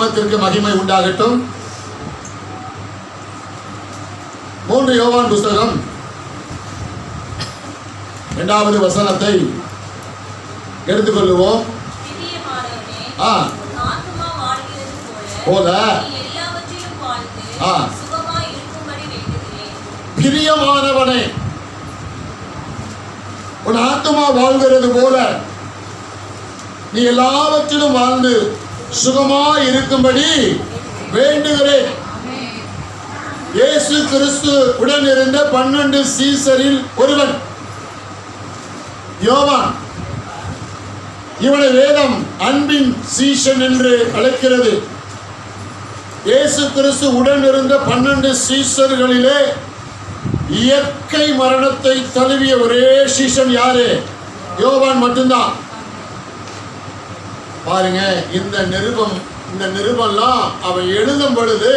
நாமத்திற்கு மகிமை உண்டாகட்டும். 3 யோவான் புஸ்தகம் 2வது வசனத்தை எடுத்துக்கொள்ளுவோம். போல பிரியமானவனே, உன் ஆத்துமா வாழ்கிறது போல நீ எல்லாவற்றிலும் வாழ்ந்து சுகமாய் இருக்கும்படி வேண்டுகிறேன். இயேசு கிறிஸ்து உடன் இருந்த 12 சீசரில் ஒருவன் யோவான். இவனை வேதம் அன்பின் சீஷன் என்று அழைக்கிறது. இயேசு கிறிஸ்து உடன் இருந்த 12 சீஷர்களிலே இயற்கை மரணத்தை தழுவிய ஒரே சீஷன் யாரு? யோவான் மட்டும்தான். பாருங்க, இந்த நிருபம்லாம் அவன் எழுதும் பொழுது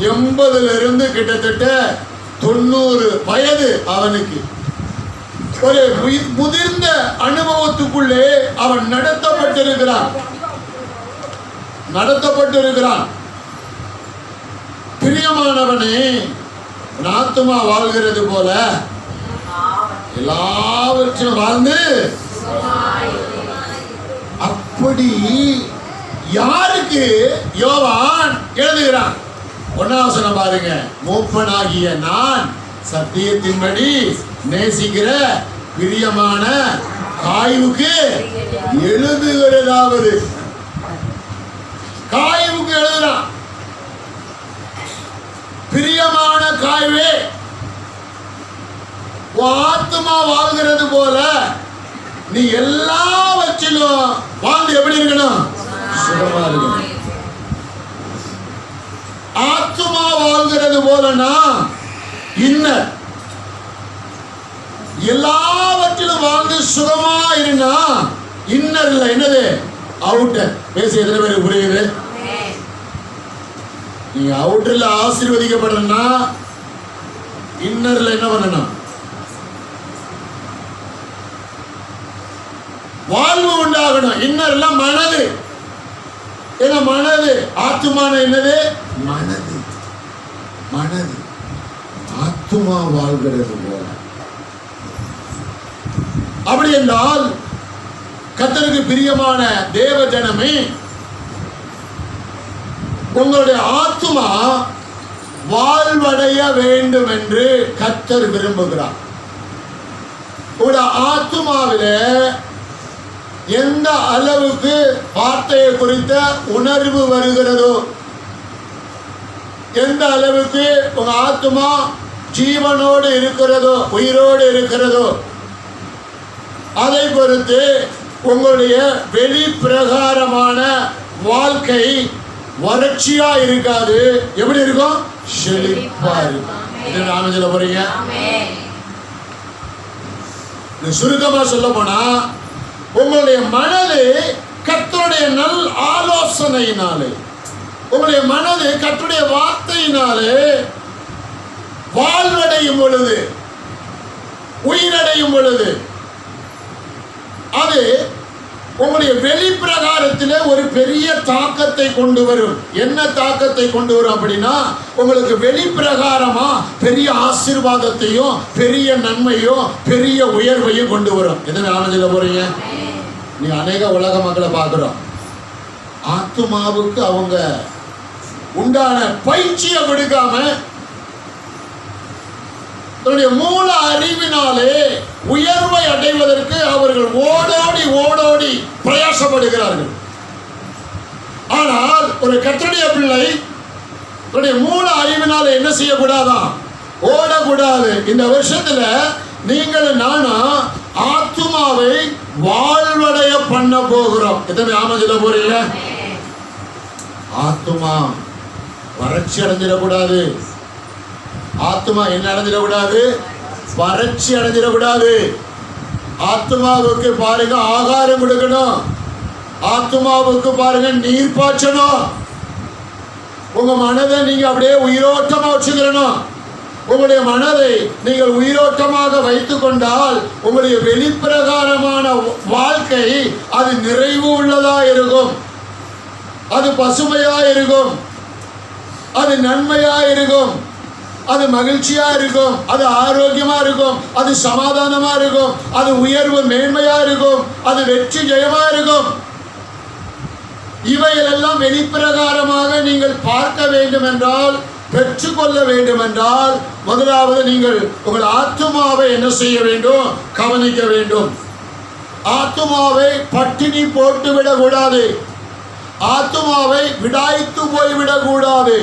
80 இருந்து கிட்டத்தட்ட 90 வயது அவனுக்கு. ஒரு முதிர்ந்த அனுபவத்துக்குள்ளே அவன் நடத்தப்பட்டிருக்கிறான். பிரியமானவனே, ஆத்துமா வாழ்கிறது போல எல்லாவற்றையும் வாழ்ந்து. அப்படி யாருக்கு யோவான் எழுதுகிறான்? 1ஆம் வசனம் பாருங்க. மூப்பனாகிய நான் சத்தியத்தின்படி நேசிக்கிற பிரியமான காயுவுக்கு எழுதுகிறதாவது. காயுவுக்கு எழுதுறான். பிரியமான காயுவே, ஆத்துமா வாழ்கிறது போல நீ எல்லாவற்றிலும் வாழ்ந்து எப்படி இருக்கணும்? சுகமா இருக்கணும். ஆத்துமா வாழ்கிறது போலனா இன்னர் எல்லாவற்றிலும் வாழ்ந்து சுகமா இருந்தா இன்னர் இல்ல, என்னது? அவுட்டர். பேச எத்தனை பேருக்கு புரியுது? நீங்க அவுட்டர்ல ஆசீர்வதிக்கப்படணும்னா இன்னர்ல என்ன பண்ணணும்? வாழ்வு உண்டாகணும். இன்னர்ல மனது. ஏன்னா மனது ஆத்துமான என்னது? மனது ஆத்துமா வாழ்கிறது போல. அப்படி என்றால் கர்த்தருக்கு பிரியமான தேவ ஜனமே, உங்களுடைய ஆத்துமா வாழ்வடைய வேண்டும் என்று கர்த்தர் விரும்புகிறார். உங்களுடைய ஆத்துமாவில எந்த அளவுக்கு வார்த்தையை குறித்த உணர்வு வருகிறதோ, எந்த அளவுக்கு உங்க ஆத்துமா ஜீவனோடு இருக்கிறதோ, உயிரோடு இருக்கிறதோ, அதை பொறுத்து உங்களுடைய வெளி பிரகாரமான வாழ்க்கை வறட்சியா இருக்காது. எப்படி இருக்கும்? செழிப்பா இருக்கும். நாம சொல்ல போறீங்க. சுருக்கமா சொல்ல போனா, உங்களுடைய மனது கர்த்தருடைய நல் ஆலோசனையினாலே, உங்களுடைய மனது கர்த்தருடைய வார்த்தையினாலே வாழ்வடையும் பொழுது, உயிரடையும் பொழுது, அது உங்களுடைய வெளிப்பிரகாரத்திலே ஒரு பெரிய தாக்கத்தை கொண்டு வரும். என்ன தாக்கத்தை கொண்டு வரும் அப்படின்னா, உங்களுக்கு வெளிப்பிரகாரமா பெரிய ஆசீர்வாதத்தையும் பெரிய நன்மையும் பெரிய உயர்வையும் கொண்டு வரும். எத்தனை ஆனந்தில போறீங்க? நீ அநேக உலக மக்களை பார்க்கிறோம். ஆத்துமாவுக்கு அவங்க உண்டான பயிற்சியை கொடுக்காம தன்னுடைய மூல அறிவினாலே உயர்வை அடைவதற்கு அவர்கள் ஓடோடி பிரயாசப்படுகிறார்கள். ஆனால் ஒரு கர்த்தருடைய பிள்ளை தன்னுடைய மூல அறிவினாலே என்ன செய்யக்கூடாதான்? ஓடக்கூடாது. இந்த வருஷத்துல நீங்கள் நானும் ஆத்துமாவை வாழ்வடைய பண்ண போகிறோம். எத்தனை ஆமதில போறீங்க? ஆத்துமா வறட்சி அடைஞ்சிடக்கூடாது. ஆத்துமா என்ன அடைஞ்சிடக்கூடாது? வறட்சி அடைஞ்சிடக்கூடாது. ஆத்துமாவுக்கு பாருங்க ஆகாரம் கொடுக்கணும். ஆத்துமாவுக்கு பாருங்க நீர் பாய்ச்சணும். உங்க மனதை நீங்க அப்படியே உயிரோட்டமா வச்சுக்கிறணும். உங்களுடைய மனதை நீங்கள் உயிரோட்டமாக வைத்துக் கொண்டால் உங்களுடைய வெளிப்பிரகாரமான வாழ்க்கை அது நிறைவு உள்ளதா இருக்கும். அது பசுமையா இருக்கும், அது நன்மையா இருக்கும், அது மகிழ்ச்சியா இருக்கும், அது ஆரோக்கியமா இருக்கும், அது சமாதானமா இருக்கும், அது உயர்வு மேன்மையா இருக்கும், அது வெற்றி ஜெயமா இருக்கும். இவைகளெல்லாம் வெளிப்பிரகாரமாக நீங்கள் பார்க்க வேண்டும் என்றால், பெற்றுக்கொள்ள வேண்டும் என்றால், முதலாவது நீங்கள் உங்கள் ஆத்துமாவை என்ன செய்ய வேண்டும்? கவனிக்க வேண்டும். ஆத்துமாவை பட்டினி போட்டு விடக்கூடாது. ஆத்துமாவை விடாய்த்து போய்விடக் கூடாது.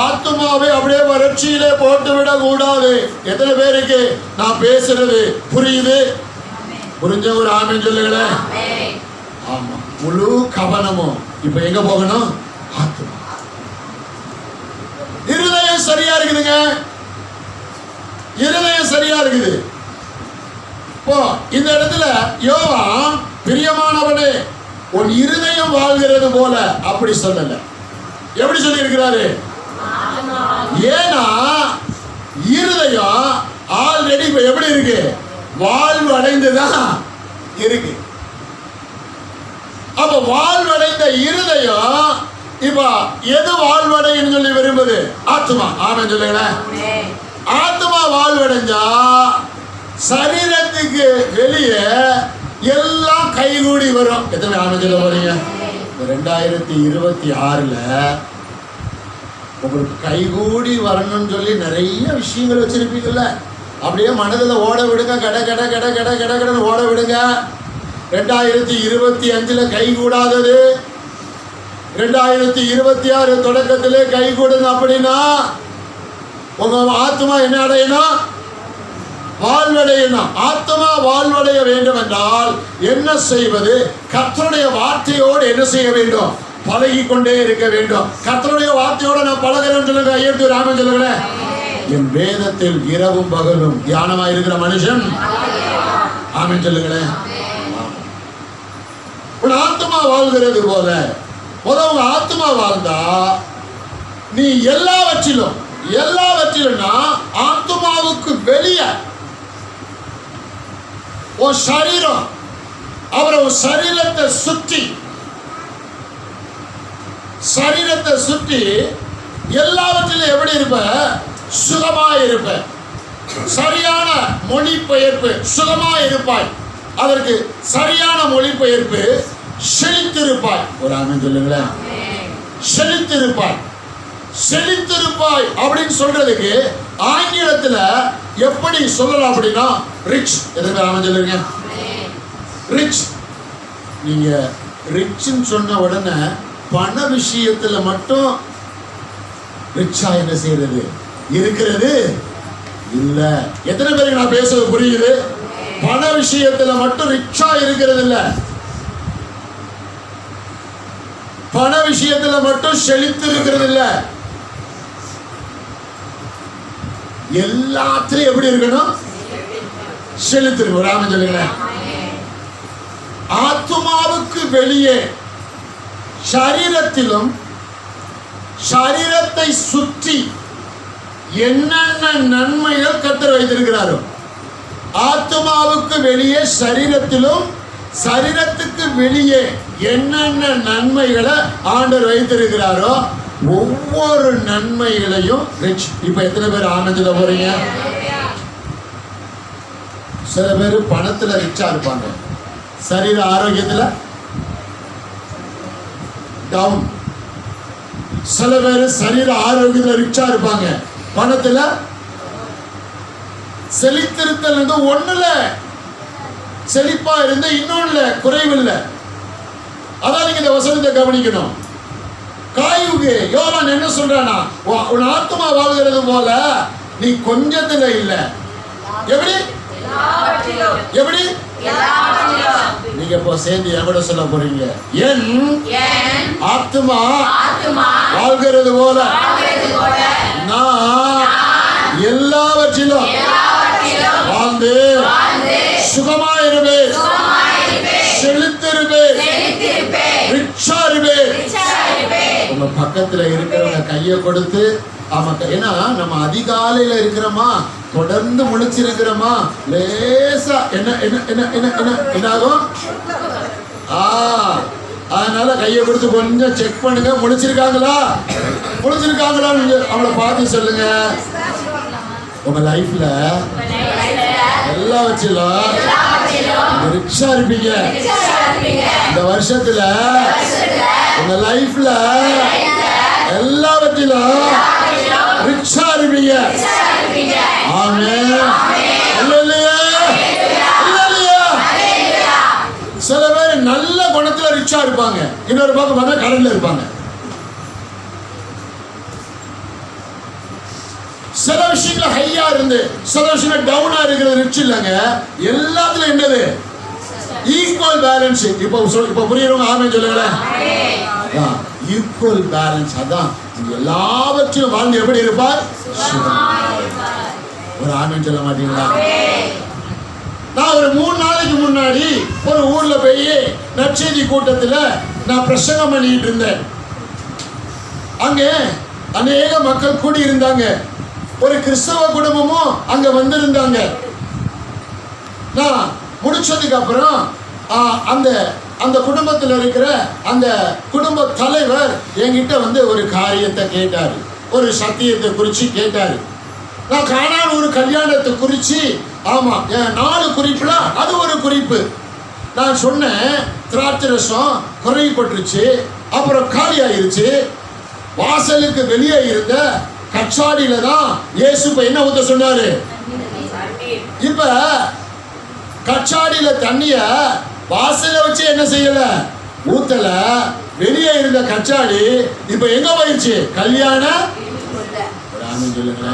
ஆத்துமாவை அப்படியே வறட்சியிலே போட்டு விடக்கூடாது. எத்தனை பேருக்கு நான் பேசுறது புரியுது? புரிஞ்ச ஒரு ஆமென் சொல்லுங்களேன். ஆமா, முழு கவனமும் இப்ப எங்க போகணும்? ஆத்துமா. இருதயம் சரியா இருக்குதுங்க, இருதயம் சரியா இருக்குது. இப்போ இந்த இடத்துல யோவான் பிரியமானவனே உன் இருதயம் வாழ்கிறது போல அப்படி சொல்லல. எப்படி சொல்லி இருக்கிறாரு? ஏன்னா இருதயம் ஆல்ரெடி இப்ப எப்படி இருக்கு? வாழ்வு அடைந்துதான் இருக்கு. அப்ப வாழ்வடைந்த இருதயம் இப்ப எது வாழ்வடைன்னு சொல்லி விரும்புது? ஆத்மா. ஆமென் சொல்லுங்களேன். ஆத்மா வாழ்வடைஞ்சா சரீரத்துக்கு வெளியே எல்லாம் கைகூடி வரும். எத்தனை ஆமென் சொல்ல போறீங்க? 2026ல உங்களுக்கு கைகூடி வரணும்னு சொல்லி நிறைய விஷயங்கள் வச்சிருப்பீங்கல்ல, அப்படியே மனதில் ஓட விடுங்க. கட கட கட கட கட கடன்னு ஓட விடுங்க. 2025ல கைகூடாதது 2026 தொடக்கத்திலே கைகூடணும். அப்படின்னா உங்க ஆத்மா என்ன அடையணும்? வாழ்வடையணும். ஆத்மா வாழ்வடைய வேண்டும் என்றால் என்ன செய்வது? கர்த்தருடைய வார்த்தையோடு என்ன செய்ய வேண்டும்? பழகி கொண்டே இருக்க வேண்டும். கர்த்தருடைய வார்த்தையோட நான் பழகிறேன்னு சொல்லுங்க. ஐயத்து ராமன் சொல்லுங்களேன். என் வேதத்தில் இரவும் பகலும் தியானமா இருக்கிற மனுஷன் ஆமென் சொல்லுங்களேன். உன் ஆத்மா வாழ்கிறது போல உங்க ஆத்மா வாழ்ந்தா நீ எல்லாவற்றிலும்னா ஆத்மாவுக்கு வெளியே உன் சரீரம், அப்புறம் உன் சரீரத்தை சுற்றி எல்லாவற்றிலும் எப்படி இருப்ப? சுகமா இருப்ப. சரியான மொழிபெயர்ப்பு சுகமா இருப்பாய். அதற்கு சரியான மொழிபெயர்ப்பு செழித்திருப்பாய். ஒரு ஆமென் சொல்லுங்களேன். செழித்திருப்பாய் அப்படின்னு சொல்றதுக்கு ஆங்கிலத்துல எப்படி சொல்லலாம் அப்படின்னா ரிச். எதுவுமே ஆமென் சொல்லுங்க. ரிச். நீங்க ரிச்ன்னு சொன்ன உடனே பண விஷயத்துல மட்டும் ரிச்சா என்ன செய்யறது இருக்கிறது இல்ல. எத்தனை பேருக்கு நான் பேசுறது புரியுது? பண விஷயத்துல மட்டும் ரிச்சா இருக்கிறது இல்ல, பண விஷயத்துல மட்டும் செழித்து இருக்கிறது இல்ல. எல்லாத்திலும் எப்படி இருக்கணும்? செழித்திருக்கும். ராமன் சொல்லுங்களேன். ஆத்மாவுக்கு வெளியே சரீரத்திலும் சரீரத்தை சுற்றி என்னென்ன நன்மைகள் கர்த்தர் வைத்திருக்கிறாரோ, ஆத்மாவுக்கு வெளியே சரீரத்திலும் சரீரத்துக்கு வெளியே என்னென்ன நன்மைகளை ஆண்டவர் வைத்திருக்கிறாரோ ஒவ்வொரு நன்மைகளையும் ரிச். இப்ப எத்தனை பேர் ஆனந்தில போறீங்க? சில பேர் பணத்துல ரிச்சா இருப்பாங்க, சரீர ஆரோக்கியத்துல டவுன். சில பேர் சரீர ஆரோக்கியத்துல ரிச்சா இருப்பாங்க, பணத்துல செழித்திருத்தல் ஒண்ணுல செழிப்பா இருந்து இன்னொன்னுல குறைவில்லை. அதான் நீங்க இந்த வசனத்தை கவனிக்கணும். காயுக்கு யோவான் என்ன சொல்றானா, உன் ஆத்மா வாழ்கிறது போல நீ கொஞ்சத்துல இல்ல, எப்படி எப்படி நீங்க இப்போ சேர்ந்து எவ்வளவு சொல்ல போறீங்க? என் ஆத்மா வாழ்கிறது போல நான் எல்லாவற்றிலும் வாழ்ந்து சுகமாயிருப்பேன், செழித்திருப்பேன், ரிச்சா இருப்பேன். உங்க பக்கத்துல இருக்கிறவங்க கையை கொடுத்து ஏன்னா நம்ம அதிகாலையில இருக்கிறோமா, தொடர்ந்து முழிச்சிருக்கிறோமா, லேசா என்ன என்ன என்ன என்ன என்ன என்னாகும்? அதனால கையை கொடுத்து கொஞ்சம் செக் பண்ணுங்க. முழிச்சிருக்காங்களா முழிச்சிருக்காங்களான்னு அவளை பார்த்து சொல்லுங்க. உங்க லைஃப்ல எல்லா வச்சிலும் ரிச்சா இருப்பீங்க. இந்த வருஷத்துல உங்க லைஃப்ல எல்லாவற்றிலும் ரிச்சா இருப்பீங்க. ஆமென். அல்லேலூயா. அல்லேலூயா. சில பேர் நல்ல குணத்துல ரிச்சா இருப்பாங்க, இன்னொரு பக்கம் பார்த்தா கடல்ல இருப்பாங்க. சில விஷயங்கள ஹையா இருந்து சில விஷயங்கள டவுனா இருக்கிறது ரிச் இல்லைங்க. எல்லாத்துலயும் என்னது ஈக்குவல் பேலன்ஸ். இப்ப புரியுறவங்க ஆமென் சொல்லுங்களேன். Equal balance. அதான் எல்லாவற்றையும் வாழ்ந்து எப்படி இருப்பார்? ஒரு ஆமென் சொல்ல மாட்டீங்களா? நான் ஒரு 3 நாளைக்கு முன்னாடி ஒரு ஊர்ல போய் நற்செய்தி கூட்டத்துல நான் பிரசங்கம் பண்ணிட்டு இருந்தேன். அங்க அநேக மக்கள் கூடி இருந்தாங்க. ஒரு கிறிஸ்தவ குடும்பமும் அங்க வந்திருந்தாங்க. நான் முடிச்சதுக்கு அப்புறம் அந்த அந்த குடும்பத்தில் இருக்கிற அந்த குடும்ப தலைவர் என்கிட்ட வந்து ஒரு காரியத்தை கேட்டாரு, ஒரு சத்தியத்தை குறித்து கேட்டாரு. நான் காணாத ஒரு கல்யாணத்தை குறித்து, ஆமா 4 குறிப்புல அது ஒரு குறிப்பு. நான் சொன்னேன், திராட்சை ரசம் குறைப்பட்டுருச்சு, அப்புறம் காலி ஆயிருச்சு. வாசலுக்கு வெளியே இருந்த கச்சாடியில தான் இயேசு என்ன ஊத்த சொன்னாரு. இப்ப கச்சாடியில தண்ணிய வாசல வச்சு என்ன செய்யல, ஊத்தல. வெளியே இருந்த கச்சாடி இப்ப எங்க போயிடுச்சு? கல்யாண. சொல்லுங்க.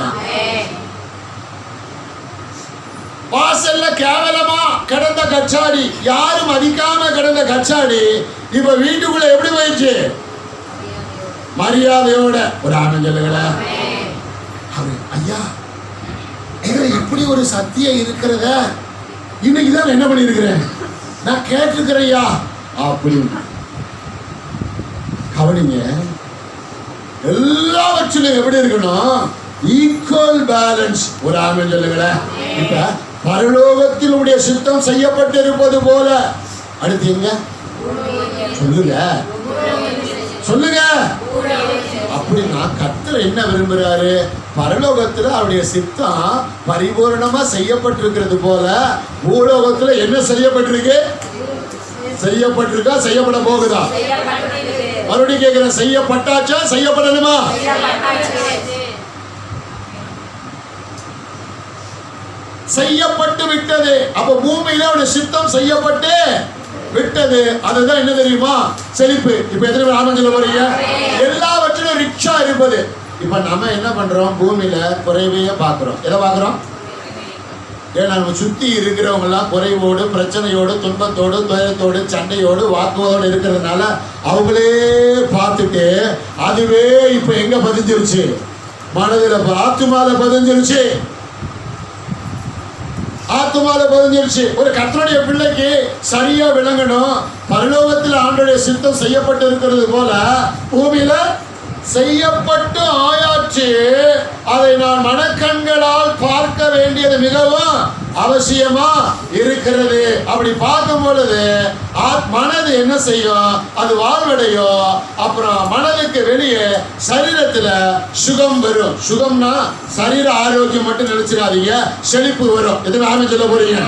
வாசல்ல கேவலமா கிடந்த கச்சாடி, யாரும் மதிக்காம கிடந்த கச்சாடி இப்ப வீட்டுக்குள்ள எப்படி போயிடுச்சு? மரியாதையோட. ஒரு ஆமென் சொல்லுங்களேன். ஐயா, இப்படி ஒரு சத்தியம் இருக்கிறத இன்னைக்குதான் என்ன பண்ணிருக்கிறேன், நான் கேட்டிருக்கிறேன் ஐயா அப்படின்னு. கவனிங்க, எல்லாவற்றிலும் எப்படி இருக்கணும்? Equal balance. ஒரு ஆமென் சொல்லுங்களேன். இப்ப பரலோகத்தில் உடைய சித்தம் செய்யப்பட்டு இருப்பது போல அடுத்து எங்க சொல்லுங்க சொல்லுங்க. அப்படின்னா கர்த்தர் என்ன விரும்புறாரு? பரலோகத்துல அவருடைய சித்தம் பரிபூரணமா செய்யப்பட்டிருக்கிறது போல பூலோகத்துல என்ன செய்யப்பட்டிருக்கு? செய்யப்பட்டிருக்கா, செய்யப்பட போகுதா? மறுபடியும் கேட்கிறேன், செய்யப்பட்டாச்சா, செய்யப்படணுமா? செய்யப்பட்டு விட்டது. அப்ப பூமியில அவருடைய சித்தம் செய்யப்பட்டு விட்டது. அதுதான் என்ன தெரியுமா? செழிப்பு. இப்ப எத்தனை பேர் ஆமென் சொல்ல போறீங்க? எல்லாவற்றிலும் ரிச்சா இருப்பது. இப்ப நம்ம என்ன பண்றோம்? பூமியில குறைவையே பாக்குறோம். எதை பாக்குறோம்? ஏன்னா நம்ம சுத்தி இருக்கிறவங்க எல்லாம் குறைவோடு, பிரச்சனையோடு, துன்பத்தோடு, துயரத்தோடு, சண்டையோடு, வாக்குவாதோடு இருக்கிறதுனால அவங்களே பார்த்துட்டு அதுவே இப்ப எங்க பதிஞ்சிருச்சு? மனதில், ஆத்துமால பதிஞ்சிருச்சு. ஆத்துமால பதிஞ்சிருச்சு. ஒரு கர்த்தருடைய பிள்ளைக்கு சரியா விளங்கணும். பரலோகத்தில் ஆண்டவருடைய சித்தம் செய்யப்பட்டு இருக்கிறது போல பூமியில செய்யப்பட்டு ஆயாச்சு. அதை நான் மனக்கண்களால் பார்க்க வேண்டியது மிகவும் அவசியமா இருக்கிறது. அப்படி பார்க்கும் பொழுது மனது என்ன செய்யும்? அது வாழ்வடையும். அப்புறம் மனதுக்கு வெளியே சரீரத்துல சுகம் வரும். சுகம்னா சரீர ஆரோக்கியம் மட்டும் நினைச்சிடாதீங்க, செழிப்பு வரும். எதுவும் ஆமென் சொல்ல போறீங்க?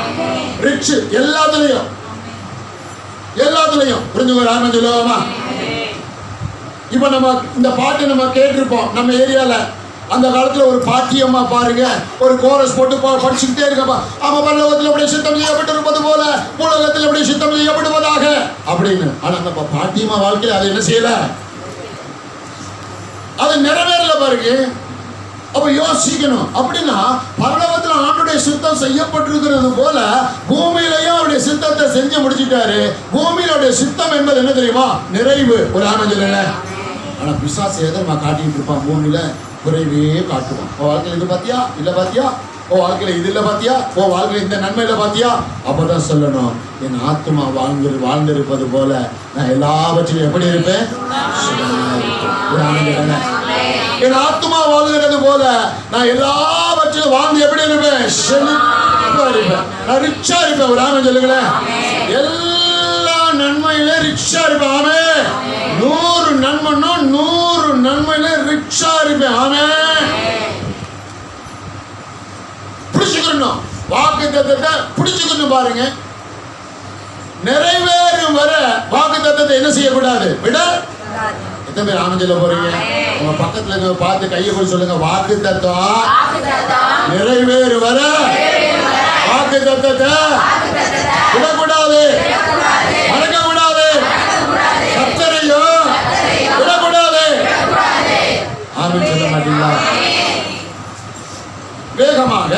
ரிச். எல்லாத்துலயும் எல்லாத்துலயும் புரிஞ்சுங்க. ஆமென் சொல்லுவோமா? இப்ப நம்ம இந்த பாட்டு நம்ம கேட்டிருப்போம். நம்ம ஏரியால அந்த காலத்துல ஒரு பாட்டியம்மா பாருங்க, ஒரு கோரஸ் போட்டு படிச்சுக்கிட்டே இருக்கப்பா, அவன் பரலோகத்தில் அப்படியே சித்தம் செய்யப்பட்டிருப்பது போல பூலோகத்தில் அப்படியே சித்தம் செய்யப்படுவதாக அப்படின்னு. ஆனா நம்ம பாட்டியம்மா வாழ்க்கையில அதை என்ன செய்யல, அது நிறைவேறல பாருங்க. அப்ப யோசிக்கணும். அப்படின்னா பரலோகத்தில் ஆண்டுடைய சித்தம் செய்யப்பட்டிருக்கிறது போல பூமியிலையும் அவருடைய சித்தத்தை செஞ்சு முடிச்சுட்டாரு. பூமியில அவருடைய சித்தம் என்பது என்ன தெரியுமா? நிறைவு. ஒரு ஆமென் சொல்லுங்க. ஆனா பிசாசு எதை நம்ம காட்டிட்டு இருப்பான்? பூமியில குறைவே காட்டுவான். ஓ வாழ்க்கையில இது பாத்தியா, இல்ல பாத்தியா, ஓ வாழ்க்கையில இது இல்ல பாத்தியா, ஓ வாழ்க்கையில இந்த நன்மையில பாத்தியா. அப்பதான் சொல்லணும், என் ஆத்மா வாழ்ந்திருப்பது போல நான் எல்லாவற்றிலும் எப்படி இருப்பேன்? என் ஆத்மா வாழ்கிறது போல நான் எல்லாவற்றிலும் வாழ்ந்து எப்படி இருப்பேன்? செழிப்பா இருப்பேன், நான் ரிச்சா இருப்பேன். ஒரு ஆமென் சொல்லுங்களேன். எல்லா நன்மை நன்மையில ரிச்சா இருப்பேன். ஆமே. 100 நன்மைன்னா 100 நன்மையில ரிச்சா இருப்பேன். ஆமே. பிடிச்சுக்கணும், வாக்கு தத்தத்தை பிடிச்சுக்கணும். பாருங்க, நிறைவேறும் வர வாக்கு தத்தத்தை என்ன செய்யக்கூடாது, விட. எத்தனை பேர் ஆமென் சொல்ல போறீங்க? உங்க பக்கத்துல பார்த்து கையை போய் சொல்லுங்க, வாக்கு தத்தம் நிறைவேறும் வர வாக்கு தத்தத்தை விடக்கூடாது, மறக்கக்கூடாது, கர்த்தரையும் விடக்கூடாது. ஆமென் சொல்ல மாட்டீங்களா? வேகமாக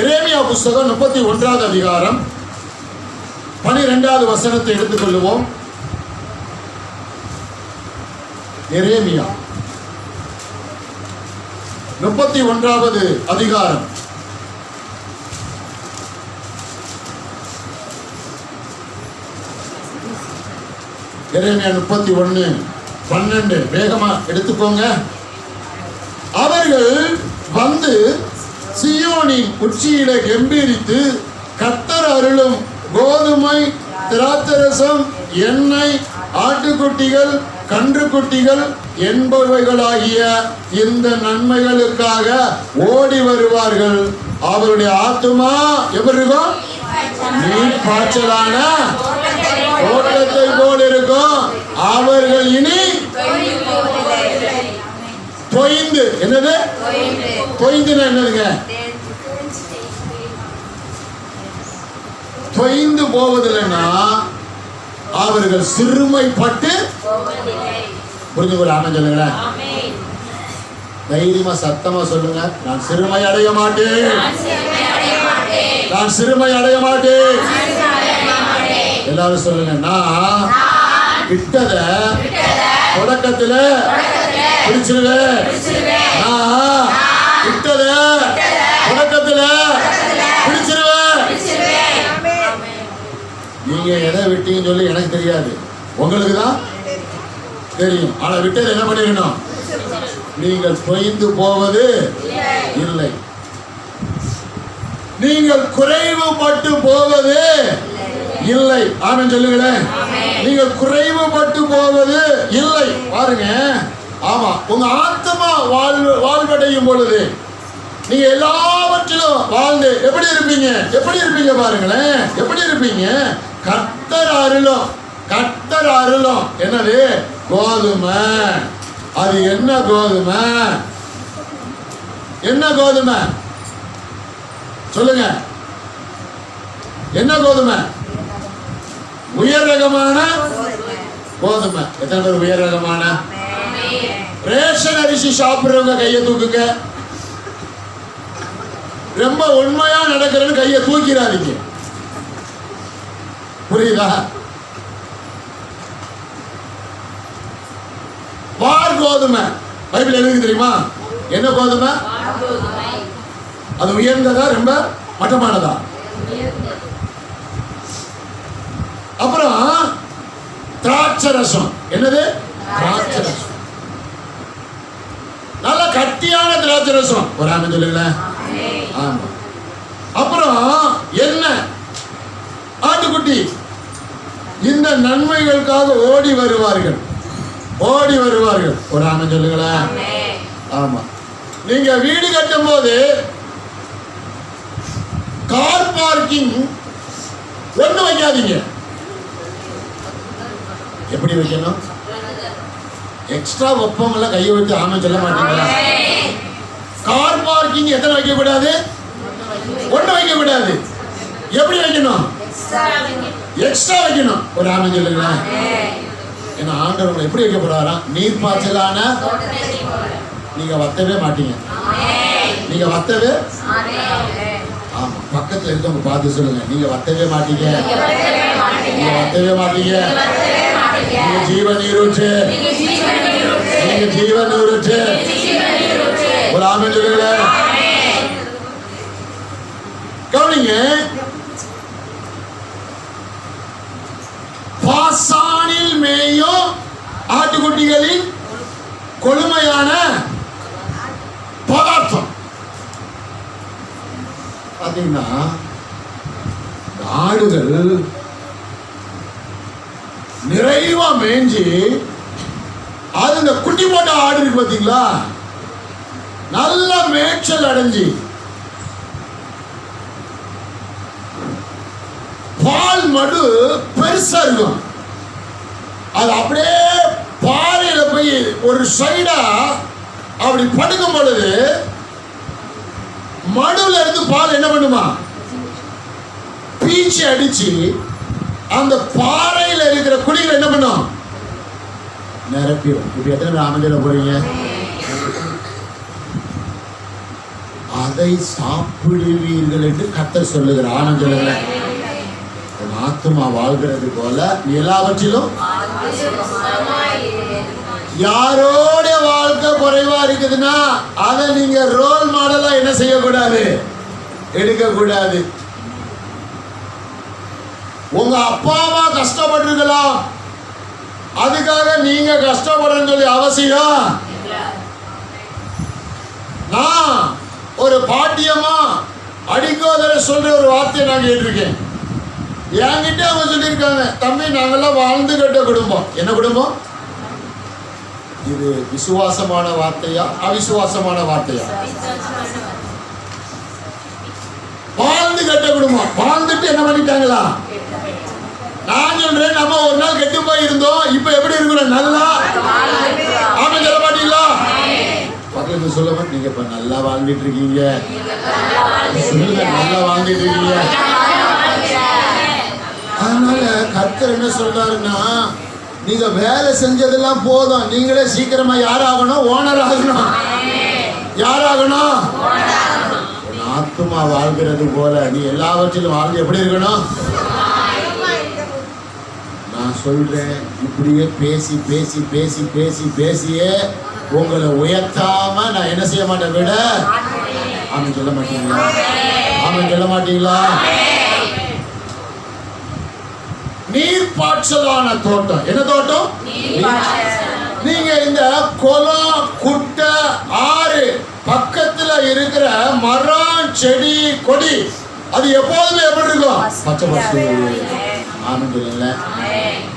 எரேமியா புஸ்தகம் 31வது அதிகாரம் 12வது வசனத்தை எடுத்துக்கொள்வோம். எரேமியா 31வது அதிகாரம் 31:12 வேகமா எடுத்துக்கோங்க. அவர்கள் வந்து சீயோனின் உச்சியில கெம்பீரித்து, கர்த்தர் அருளும் கோதுமை, திராட்சரசம், எண்ணெய், ஆட்டுக்குட்டிகள், கன்றுக்குட்டிகள் என்பவைகளாகிய இந்த நன்மைகளுக்காக ஓடி வருவார்கள். அவருடைய ஆத்துமா எவருக்கும் நீர் பாய்ச்சலான தோட்டத்தை போல் இருக்கும். அவர்கள் இனி தொய்ந்து, என்னது தொய்ந்துனா என்னதுங்க? தொய்ந்து போவதில்லைன்னா அவர்கள் சிறுமைப்பட்டு, புரிஞ்சுக்கொள்ள. ஆமென் சொல்லுங்களேன். தைரியமா சத்தமா சொல்லுங்க, நான் சிறுமை அடைய மாட்டேன், நான் சிறுமை அடைய மாட்டேன். எல்லாரும் சொல்லுங்க, நான் விட்டத தொடக்கத்துல பிடிச்சிருவேன். நான் விட்டத தொடக்கத்துல பிடிச்சிருவேன். நீங்க எதை விட்டீங்கன்னு சொல்லி எனக்கு தெரியாது, உங்களுக்கு தான் தெரியும். ஆனா விட்டதை என்ன பண்ணிடணும்? நீங்கள் தொய்ந்து போவது இல்லை, நீங்கள் குறைவுபட்டு போவது இல்லை. ஆமென் சொல்லுங்களேன். நீங்கள் குறைவுபட்டு போவது இல்லை. பாருங்க, ஆமா, உங்க ஆத்மா வாழ்வடையும் பொழுது நீங்க எல்லாவற்றிலும் வாழ்ந்து எப்படி இருப்பீங்க? எப்படி இருப்பீங்க பாருங்களேன், எப்படி இருப்பீங்க? கர்த்தர் அருளும், கர்த்தர் அருளும். என்னது? கோதுமை. அது என்ன கோதுமை? என்ன கோதுமை சொல்லுங்க? என்ன கோதுமை? உயர் ரகமான கோதுமை. எத்தனை பேர் உயர் ரகமான? ரேஷன் அரிசி சாப்பிடுறவங்க கையை தூக்குங்க. ரொம்ப உண்மையா நடக்கிறன்னு கையை தூக்கிறாதீங்க, புரியுதா? வார் கோதுமை பைபிள் எழுதி தெரியுமா? என்ன கோதுமை? அது உயர்ந்ததா ரொம்ப மட்டமானதா? அப்புறம் திராட்சரசம். என்னது? திராட்சரசம். நல்ல கட்டியான திராட்சரசம். ஒரு ஆமென் சொல்லுங்களேன். ஆமா. அப்புறம் என்ன? ஆட்டுக்குட்டி. இந்த நன்மைகளுக்காக ஓடி வருவார்கள், ஓடி வருவார்கள். ஒரு ஆமென் சொல்லுங்களேன். ஆமா. நீங்க வீடு கட்டும் போது கார் பார்க்கிங் ஒண்ணு வைக்காதீங்க. எப்படி வைக்கணும்? எக்ஸ்ட்ரா வைப்பவங்கள கையை வச்சு ஆமென் சொல்ல மாட்டீங்களா? கார் பார்க்கிங் எத்தனை வைக்க கூடாது? ஒண்ணு வைக்க கூடாது. எப்படி வைக்கணும்? எக்ஸ்ட்ரா வைக்கணும். ஒரு ஆமென் சொல்லுங்களா. ஏன்னா ஆண்டவர் உங்களை எப்படி வைக்க போறாரா? நீர் பாய்ச்சலான நீங்க வத்தவே மாட்டீங்க, நீங்க வத்தவே. ஆமா, பக்கத்துல இருக்கவங்க பார்த்து சொல்லுங்க, நீங்க வத்தவே மாட்டீங்க, நீங்க வத்தவே மாட்டீங்க. நீங்க ஜீவன் நீரூற்று, நீங்க ஜீவன் நீரூற்று. ஒரு ஆமென் சொல்லுங்க. கவனிங்க, பாசானில் மேயும் ஆட்டுக்குட்டிகளின் கொழுமையான பதார்த்தம். பாத்தீங்கன்னா ஆடுகள் நிறைவா மேய்ஞ்சி அது இந்த குட்டி போட்ட ஆடு இருக்கு பாத்தீங்களா, நல்ல மேய்ச்சல் அடைஞ்சி பால் மடு பெருசா இருக்கும். அது அப்படியே பாறையில போய் ஒரு சைடா அப்படி படுக்கும் பொழுது மடுல இருந்து பால் என்ன பண்ணுமா, பீச்சி அடிச்சு அந்த பாறையில இருக்கிற குழிகள் என்ன பண்ணும், நிரப்பிடும். இப்ப எத்தனை பேர் அமைஞ்சல போறீங்க? அதை சாப்பிடுவீர்கள் என்று கர்த்தர் சொல்லுகிறார். ஆனந்தல ஆத்துமா வாழ்கிறது போல எல்லாவற்றிலும் யாரோட வாழ்க்கை குறைவா இருக்குதுன்னா அதை நீங்க ரோல் மாடலா என்ன செய்யக்கூடாது, எடுக்க கூடாது. உங்க அப்பா அம்மா கஷ்டப்பட்டிருக்கலாம், அதுக்காக நீங்க கஷ்டப்படணும்னு சொல்லி அவசியம். நான் ஒரு பாட்டியம்மா அடிக்கோதர சொல்ற ஒரு வார்த்தையை நான் கேட்டிருக்கேன். என்கிட்ட அவங்க சொல்லியிருக்காங்க, தம்பி நாங்கெல்லாம் வாழ்ந்து கட்ட குடும்பம். என்ன குடும்பம் இது? விசுவாசமான வார்த்தையா அவிசுவாசமான வார்த்தையா? வாழ்ந்து கட்ட குடும்பம். வாழ்ந்துட்டு என்ன பண்ணிட்டாங்களா? நான் சொல்றேன், நம்ம ஒரு நாள் கெட்டு போய் இருந்தோம், இப்ப எப்படி இருக்கிறோம்? நல்லா. ஆமா சொல்ல மாட்டீங்களா? பக்கத்துல சொல்ல மாட்டீங்க, நீங்க இப்ப நல்லா வாழ்ந்துட்டு இருக்கீங்க. சொல்லுங்க, நல்லா வாழ்ந்துட்டு இருக்கீங்க. அதனால கர்த்தர் என்ன சொல்றாருன்னா, நீங்க வேலை செஞ்சதெல்லாம் போதும், நீங்களே சீக்கிரமா யாராகணும்? ஓனர் ஆகணும். யாராகணும்? ஆத்துமா வாழ்கிறது போல நீ எல்லாவற்றிலும் வாழ்ந்து எப்படி இருக்கணும்? நான் சொல்றேன், இப்படியே பேசி பேசி பேசி பேசி பேசியே உங்களை உயர்த்தாம நான் என்ன செய்ய மாட்டேன் விட. ஆமாம் சொல்ல மாட்டீங்களா? ஆமாம் சொல்ல மாட்டீங்களா? நீர்ப்பாய்ச்சலான தோட்டம். என்ன தோட்டம்? நீங்க இந்த குளம், குட்டை, ஆறு பக்கத்துல இருக்கிற மரம், செடி, கொடி அது எப்போதுமே எப்படி இருக்கும்? பச்சை பசு. ஆமாம் சொல்லுங்கள,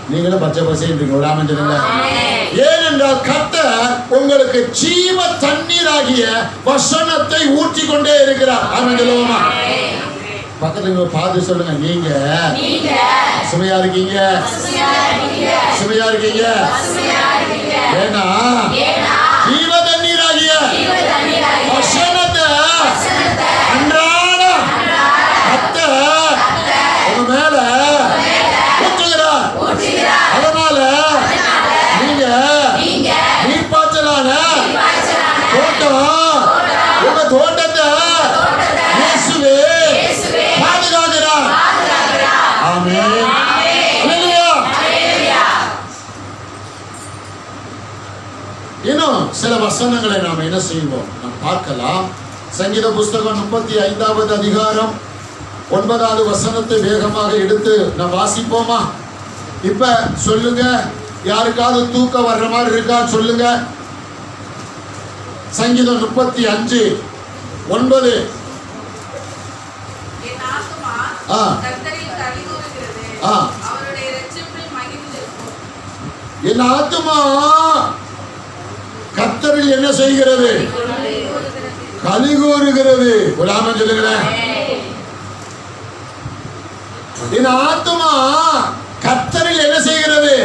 நீங்களும் பச்சை பசைன்னு இருக்கீங்க. ஆமாம் சொல்லுங்க. ஏனென்றால் கர்த்தர் உங்களுக்கு ஜீவ தண்ணீராகிய வசனத்தை ஊற்றி கொண்டே இருக்கிறார். ஆமாம் சொல்லுவோமா? பக்கத்துல பார்த்து சொல்லுங்க, நீங்க சுமையா இருக்கீங்க, சுமையா இருக்கீங்க. ஏன்னா ஜீவ தண்ணீராகிய வசனத்தை அன்றாட கர்த்தர் உங்க மேல ஊற்றுகிறார். அதனால நீங்க நீர்ப்பாய்ச்சலான தோட்டம், உங்க தோட்டத்தை இயேசுவே பாதுகாக்கிறார். ஆமென். ஹல்லேலூயா. இன்னும் சில வசனங்களை நாம் என்ன செய்வோம், நாம் பார்க்கலாம். சங்கீத புஸ்தகம் 35வது அதிகாரம் 9வது வசனத்தை வேகமாக எடுத்து நாம் வாசிப்போமா? இப்ப சொல்லுங்க, யாருக்காவது தூக்கம் வர்ற மாதிரி இருக்கா? சொல்லுங்க. சங்கீதம் 35:9. என் ஆத்துமா கர்த்தரில் என்ன செய்கிறது? கலிகூறுகிறது. உலாம சொல்லுங்களேன். என் ஆத்துமா கர்த்தரில் என்ன செய்கிறது?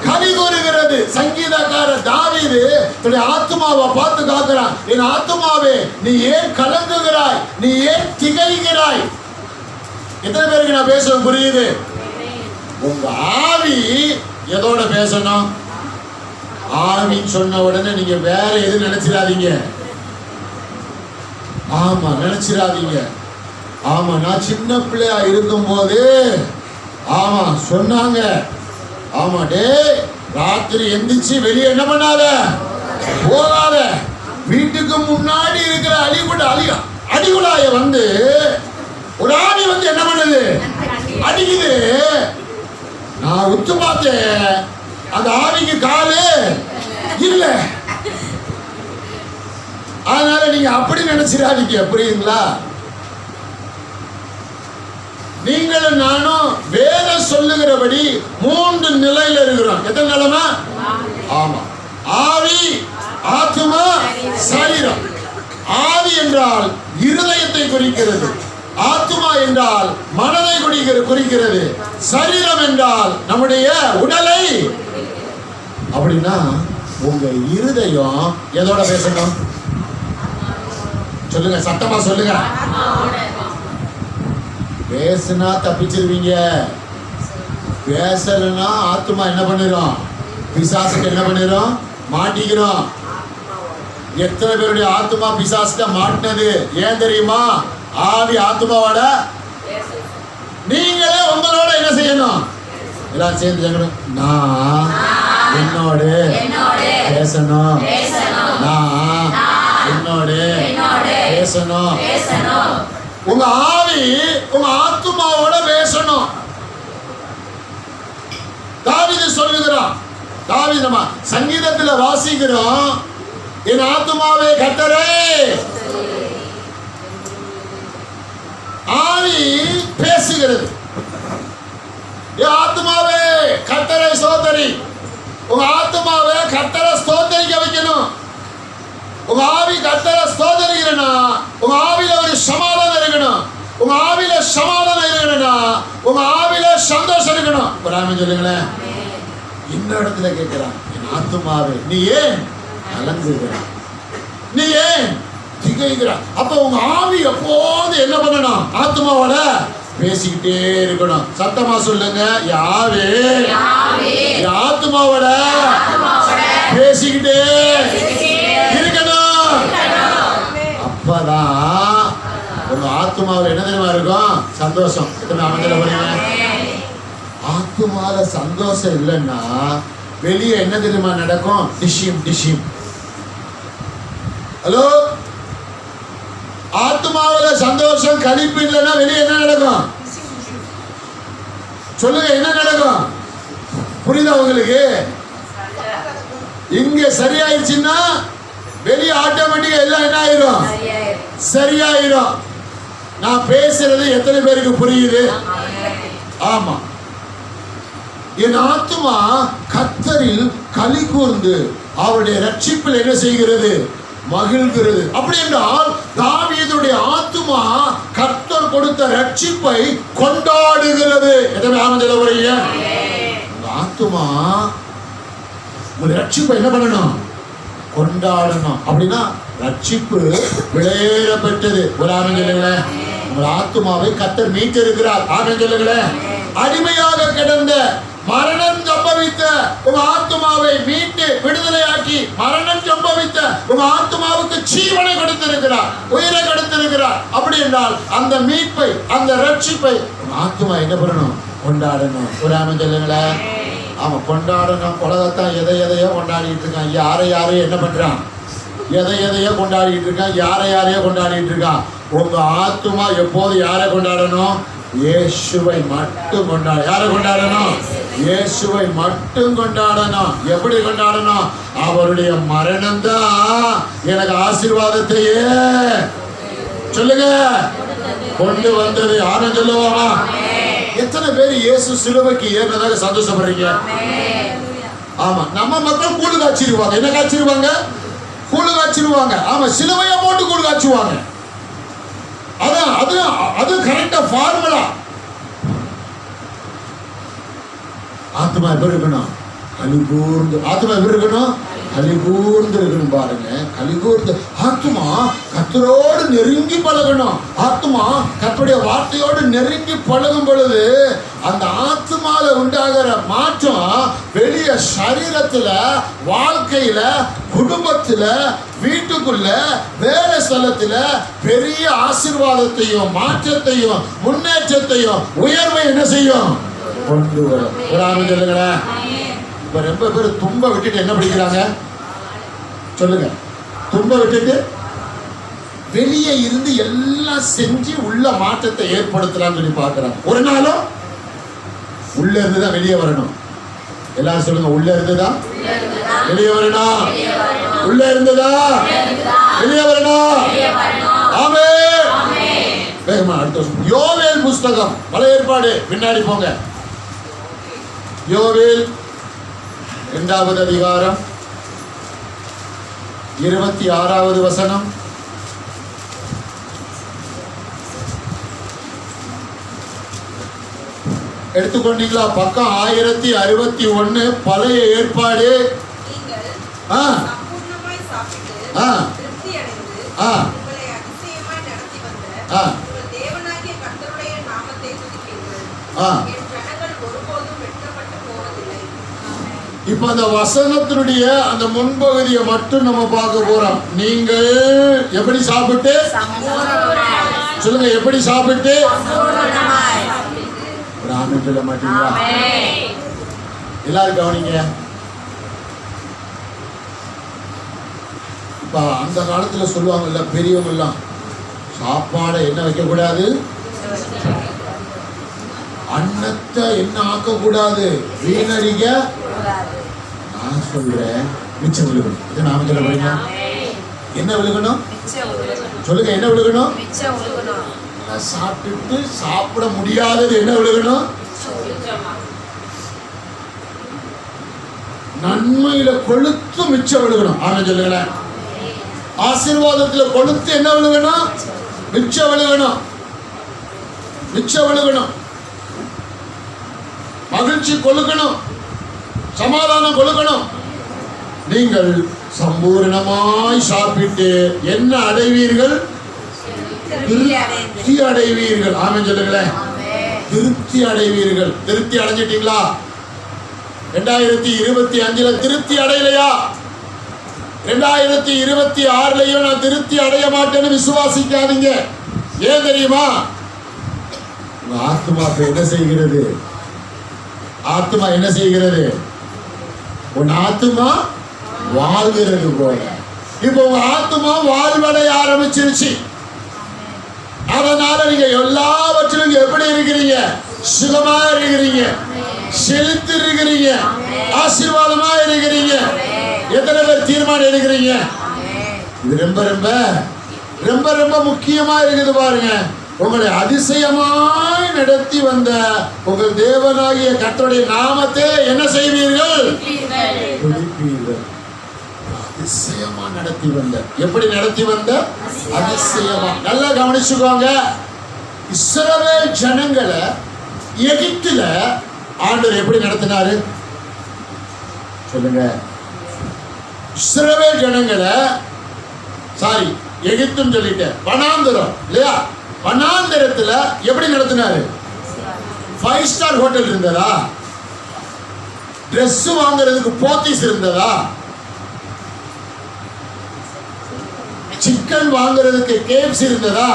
கலிகூறுகிறது. சங்கீதக்காரர் தாவீது தன்னுடைய ஆத்துமாவை பார்த்து காக்கிறான். என் ஆத்துமாவே, நீ ஏன் கலங்குகிறாய்? நீ ஏன் திகைக்கிறாய்? எத்தனை பேருக்கு நான் பேசுவேன் புரியுது? உங்க ஆவி எதோட பேசணும்? ஆவின்னு சொன்ன உடனே நீங்க வேற எது நினைச்சிடாதீங்க. ஆமா நினைச்சிடாதீங்க. ஆமா, நான் சின்ன பிள்ளையா இருக்கும் போது ஆமா சொன்னாங்க, ஆமா டே ராத்திரி எந்திரிச்சு வெளியே என்ன பண்ணாத, போகாத, வீட்டுக்கு முன்னாடி இருக்கிற அடிகுழாய வந்து ஒரு ஆணி வந்து என்ன பண்ணுது, அடிக்குது. நான் உத்து பார்த்தேன், அந்த ஆவிக்கு காலு இல்ல. அதனால நீங்க அப்படி நினைச்சிடாதீங்க, புரியுதுங்களா? நீங்களும் நானும் வேதம் சொல்லுகிறபடி 3 நிலையில இருக்கிறோம். எத்தனை நிலைமை? ஆமா, ஆவி, ஆத்துமா, சரீரம். ஆவி என்றால் இருதயத்தை குறிக்கிறது, ஆத்துமா என்றால் மனதை குறிக்கிறது, சரீரம் என்றால் நம்முடைய உடலை. அப்படின்னா உங்க இருதயம் எதோட பேசணும்? சொல்லுங்க, சத்தமா சொல்லுங்க. பேசுனா தப்பிச்சிருவீங்க, பேசலன்னா ஆத்துமா என்ன பண்ணிரும்? பிசாசுக்கு என்ன பண்ணிரும்? மாட்டிக்கிறோம். எத்தனை பேருடைய ஆத்துமா பிசாசுக்கு மாட்டினது ஏன் தெரியுமா? ஆவி ஆத்துமாவோட. நீங்களே உங்களோட என்ன செய்யணும்? எல்லாம் சேர்ந்து சொல்லணும், நான் என்னோடு பேசணும், நான் என்னோடு பேசணும். உங்க ஆவி உங்க ஆத்துமாவோட பேசணும். தாவீது சொல்லுகிறான், தாவீது நம்ம சங்கீதத்துல வாசிக்கிறோம், என் ஆத்துமாவே கர்த்தரை. ஆவி பேசுகிறது, என் ஆத்துமாவே கர்த்தரை ஸ்தோத்திரி. உங்க ஆத்துமாவே கர்த்தரை ஸ்தோத்திரிக்க வைக்கணும். உங்க ஆவி கர்த்தரை ஸ்தோத்திரிக்கிறனா உங்க ஆவியில ஒரு சமாதானம் இருக்கணும். உங்க ஆவியில சமாதானம் இருக்கணும்னா உங்க ஆவியில சந்தோஷம் இருக்கணும். ஒரு ஆமென் சொல்லுங்களேன். இன்னொரு இடத்துல கேட்கிறான், என் ஆத்துமாவே நீ ஏன் கலங்குகிற, நீ ஏன் திகைக்கிற? அப்ப உங்க ஆவி எப்போது என்ன பண்ணணும்? ஆத்துமாவோட பேசிக்கிட்டே இருக்கணும். சத்தமா சொல்லுங்க, யாவே ஆத்துமாவோட பேசிக்கிட்டே இருக்கணும். அப்பதான் உங்க ஆத்துமாவில் என்ன தெரியுமா இருக்கும்? சந்தோஷம். அமைச்சல போறீங்க, ஆத்துமால சந்தோஷம் இல்லைன்னா வெளியே என்ன தெரியுமா நடக்கும்? டிஷிம் டிஷிம். ஹலோ, ஆத்மாவில சந்தோஷம் கழிப்பு இல்லைன்னா வெளியே என்ன நடக்கும்? சொல்லுங்க, என்ன நடக்கும்? புரியுதா உங்களுக்கு? இங்க சரியாயிருச்சுன்னா வெளியே ஆட்டோமேட்டிக்கா எல்லாம் என்ன ஆயிரும்? சரியாயிரும். நான் பேசுறது எத்தனை பேருக்கு புரியுது? ஆமா. என் ஆத்துமா கர்த்தரில் களி கூர்ந்து அவருடைய ரட்சிப்பில் என்ன செய்கிறது? மகிழ்கிறது. அப்படி என்றால் தாவீதுடைய ஆத்துமா கர்த்தர் கொடுத்த ரட்சிப்பை கொண்டாடுகிறது. எத்தனை ஆமென் சொல்ல போறீங்க? உங்க ஆத்துமா உங்க ரட்சிப்பை என்ன பண்ணணும்? கொண்டாடணும். அப்படின்னா ரட்சிப்பு விளையேறப்பட்டது. ஒரு ஆமென் சொல்லுங்களேன். உங்கள் ஆத்துமாவை கர்த்தர் மீட்டிருக்கிறார். ஆமென் சொல்லுங்களேன். அடிமையாக கிடந்த மரணம் சம்பவித்த உங்க ஆத்துமாவை மீட்டு விடுதலையாக்கி மரணம் சம்பவித்த உங்க ஆத்துமாவுக்கு ஜீவனை கொடுத்திருக்கிறார், உயிரை கொடுத்திருக்கிறார். அப்படி என்றால் அந்த மீட்பை, அந்த ரட்சிப்பை உங்க ஆத்துமா என்ன பண்ணணும்? கொண்டாடணும். ஒரு ஆமென் சொல்லுங்களேன். ஆமா, கொண்டாடணும். உலகத்தான் எதையோ கொண்டாடிட்டு இருக்கான். யாரையும் என்ன பண்றான்? எதையோ கொண்டாடிட்டு இருக்கான். யாரையோ கொண்டாடிட்டு இருக்கான். உங்க ஆத்துமா எப்போது யாரை கொண்டாடணும்? இயேசுவை மட்டும் கொண்டாட. யாரை கொண்டாடணும்? இயேசுவை மட்டும் கொண்டாடணும். எப்படி கொண்டாடணும்? அவருடைய மரணம் தான் எனக்கு ஆசீர்வாதத்தையே சொல்லுங்க கொண்டு வந்தது. ஆமென் சொல்லுவாமா? எத்தனை பேர் இயேசு சிலுவைக்கு ஏறினதாக சந்தோஷப்படுறீங்க? ஆமா, நம்ம மக்கள் கூழு காய்ச்சிருவாங்க. என்ன காய்ச்சிருவாங்க? கூழு காய்ச்சிருவாங்க. ஆமா, சிலுவையை போட்டு கூழு காய்ச்சுவாங்க. அது கரெக்டா ஃபார்முலா. ஆத்மா எப்படி இருக்கணும்? கலிகூர்ந்து. ஆத்மா எப்படி இருக்கணும்? கலிகூர்ந்து இருக்கணும். பாருங்க, கலிகூர்ந்து. ஆத்மா கர்த்தரோடு நெருங்கி பழகணும். ஆத்மா கர்த்தருடைய வார்த்தையோடு நெருங்கி பழகும் பொழுது அந்த ஆத்மால உண்டாகிற மாற்றம் வெளிய சரீரத்துல, வாழ்க்கையில, குடும்பத்துல, வீட்டுக்குள்ள, வேலை ஸ்தலத்துல பெரிய ஆசீர்வாதத்தையும் மாற்றத்தையும் முன்னேற்றத்தையும் உயர்வை என்ன செய்யும்? கொண்டு வரும். ஒரு ஆமென் சொல்லுங்களேன். இப்ப ரொம்ப பேர் தும்ப விட்டுட்டு என்ன படிக்கிறாங்க? சொல்லுங்க. தும்ப விட்டுட்டு வெளியே இருந்து எல்லாம் செஞ்சு உள்ள மாற்றத்தை ஏற்படுத்தலாம்னு சொல்லி பார்க்கிறாங்க. ஒரு நாளும் உள்ள இருந்துதான் வெளியே வரணும். எல்லாரும் சொல்லுங்க, உள்ள இருந்துதான் வெளியே வரணும். உள்ள இருந்துதான் வெளியே வரணும். ஆமென். வேகமா அடுத்த வருஷம். யோவேல் புஸ்தகம், பழைய ஏற்பாடு, பின்னாடி போங்க. யோவேல் 2வது அதிகாரம் 26வது வசனம். எடுத்துக்கொண்டீங்களா? பக்கம் 1061, பழைய ஏற்பாடு. இப்ப அந்த வசனத்தினுடைய அந்த முன்பகுதியை மட்டும் நம்ம பார்க்க போறோம். நீங்கள் எப்படி சாப்பிட்டு சொல்லுங்க, எப்படி சாப்பிட்டு? ஆமென் சொல்ல மாட்டீங்களா? எல்லாரும் கவனிங்க. இப்ப அந்த காலத்துல சொல்லுவாங்கல்ல பெரியவங்க எல்லாம், சாப்பாடை என்ன வைக்க கூடாது, அன்னத்தை என்ன ஆக்க கூடாது, வீணடிக்க. நான் சொல்றேன் மிச்சம் விழுகணும். இது நாம சொல்ல போறீங்க. என்ன விழுகணும் சொல்லுங்க, என்ன விழுகணும்? சாப்பிட்டு சாப்பிட முடியாதது என்ன விழுகணும்? நன்மையில கொழுத்து மிச்சம் விழுகணும். ஆமென் சொல்லுங்களேன். ஆசீர்வாதத்துல கொழுத்து என்ன விழுகணும்? மிச்சம் விழுகணும். மிச்சம் விழுகணும். மகிழ்ச்சி கொழுக்கணும், சமாதானம் கொழுக்கணும். நீங்கள் சம்பூர்ணமாய் சாப்பிட்டு என்ன அடைவீர்கள்? திருப்தி அடைவீர்கள். ஆமென் சொல்லுங்களேன். திருப்தி அடைவீர்கள். திருப்தி அடைஞ்சிட்டீங்களா? 2025 திருப்தி அடையலையா? 2026 நான் திருப்தி அடைய மாட்டேன்னு விசுவாசிக்காதீங்க. ஏன் தெரியுமா? உங்க ஆத்மா என்ன செய்கிறது? ஆத்மா என்ன செய்கிறது? உன் ஆத்மா வாழ்கிறது போல. இப்ப உங்க ஆத்மா வாழ்வடைய ஆரம்பிச்சிருச்சு. அதனால நீங்க எல்லாவற்றிலும் எப்படி இருக்கிறீங்க? சுகமா இருக்கிறீங்க, செழித்து இருக்கிறீங்க, ஆசீர்வாதமா இருக்கிறீங்க. எத்தனை பேர் தீர்மானம் எடுக்கிறீங்க? இது ரொம்ப ரொம்ப ரொம்ப ரொம்ப முக்கியமா இருக்குது. பாருங்க, உங்களை அதிசயமாய் நடத்தி வந்த உங்கள் தேவனாகிய கர்த்தருடைய நாமத்தை என்ன செய்வீர்கள்? துதிப்பீர்கள். அதிசயமா நடத்தி வந்த, எப்படி நடத்தி வந்த? அதிசயமா. நல்லா கவனிச்சுக்கோங்க. இஸ்ரவேல் ஜனங்களை எகிப்துல ஆண்டவர் எப்படி நடத்தினாரு சொல்லுங்க. இஸ்ரவேல் ஜனங்களை, சாரி எகிப்துன்னு சொல்லிட்டேன், வனாந்தரம் இல்லையா? வனாந்தரத்துல எப்படி நடத்தினாரு? 5 ஸ்டார் ஹோட்டல் இருந்ததா? ட்ரெஸ் வாங்குறதுக்கு போத்தீஸ் இருந்ததா? சிக்கன் வாங்குறதுக்கு கேப்ஸ் இருந்ததா?